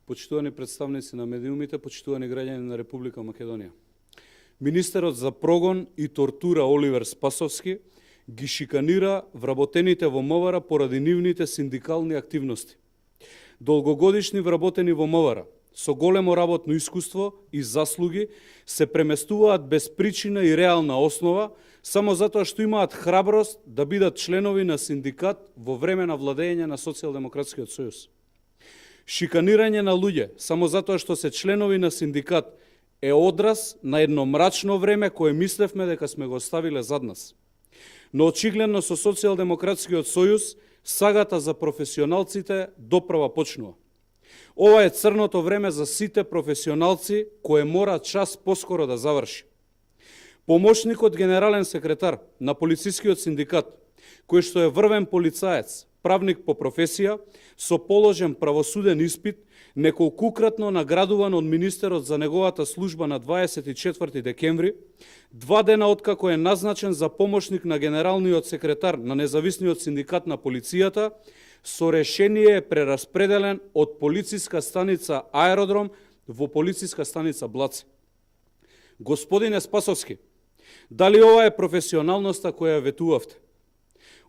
почитувани представници на медиумите, почитувани граѓани на Република Македонија. Министерот за прогон и тортура Оливер Спасовски ги шиканира вработените во МВР поради нивните синдикални активности. Долгогодишни вработени во МВР со големо работно искуство и заслуги се преместуваат без причина и реална основа само затоа што имаат храброст да бидат членови на синдикат во време на владење на Социјалдемократскиот сојуз. Шиканирање на луѓе само затоа што се членови на синдикат е одраз на едно мрачно време кое мислевме дека сме го оставиле зад нас. Но очигледно со Социјалдемократскиот сојуз сагата за професионалците допрва почнува. Ова е црното време за сите професионалци кое мора час поскоро да заврши. Помошникот генерален секретар на полицискиот синдикат, кој што е врвен полицаец, правник по професија, со положен правосуден испит, неколкукратно наградуван од министерот за неговата служба на 24 декември, 2 дена откако е назначен за помошник на генералниот секретар на независниот синдикат на полицијата, со решение е прераспределен од полициска станица Аеродром во полициска станица Блаце. Господине Спасовски, дали ова е професионалноста која ветувавте?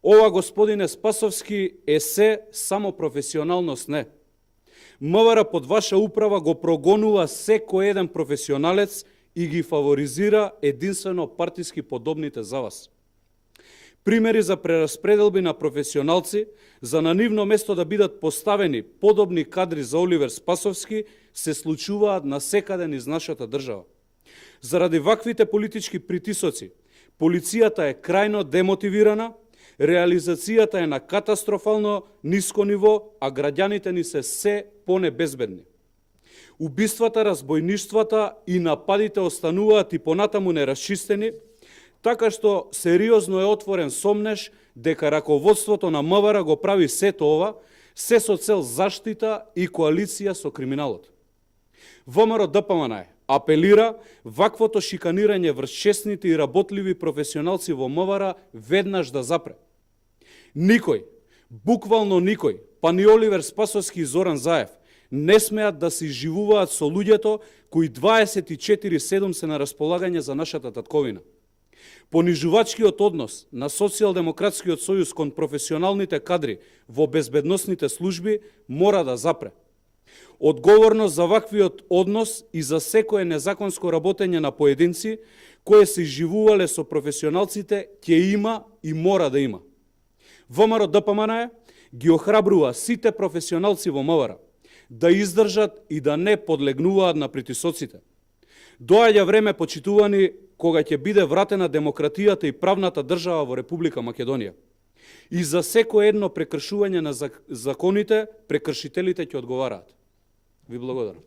Ова, господине Спасовски, е се само професионалност не. МВР под ваша управа го прогонува секој еден професионалец и ги фаворизира единствено партиски подобните за вас. Примери за прераспределби на професионалци, за на нивно место да бидат поставени подобни кадри за Оливер Спасовски, се случуваат насекаде низ нашата држава. Заради ваквите политички притисоци, полицијата е крајно демотивирана, реализацијата е на катастрофално ниско ниво, а граѓаните ни се понебезбедни. Убиствата, разбојништвата и нападите остануваат и понатаму нерасчистени, така што сериозно е отворен сомнеш дека раководството на МВР го прави сето ова, се со цел заштита и коалиција со криминалот. ВМРО ДПМН апелира ваквото шиканирање врз честните и работливи професионалци во МВР веднаш да запре. Никој, буквално никој, па ни Оливер Спасовски и Зоран Заев, не смеат да се изживуваат со луѓето кои 24/7 се на располагање за нашата татковина. Понижувачкиот однос на Социјалдемократскиот сојуз кон професионалните кадри во безбедносните служби мора да запре. Одговорност за ваквиот однос и за секое незаконско работење на поединци кои се изживувале со професионалците ќе има и мора да има. ВМРО ДПМН ги охрабрува сите професионалци во МВР да издржат и да не подлегнуваат на притисоците. Доаѓа време, почитувани, кога ќе биде вратена демократијата и правната држава во Република Македонија. И за секое едно прекршување на законите, прекршителите ќе одговараат. Ви благодарам.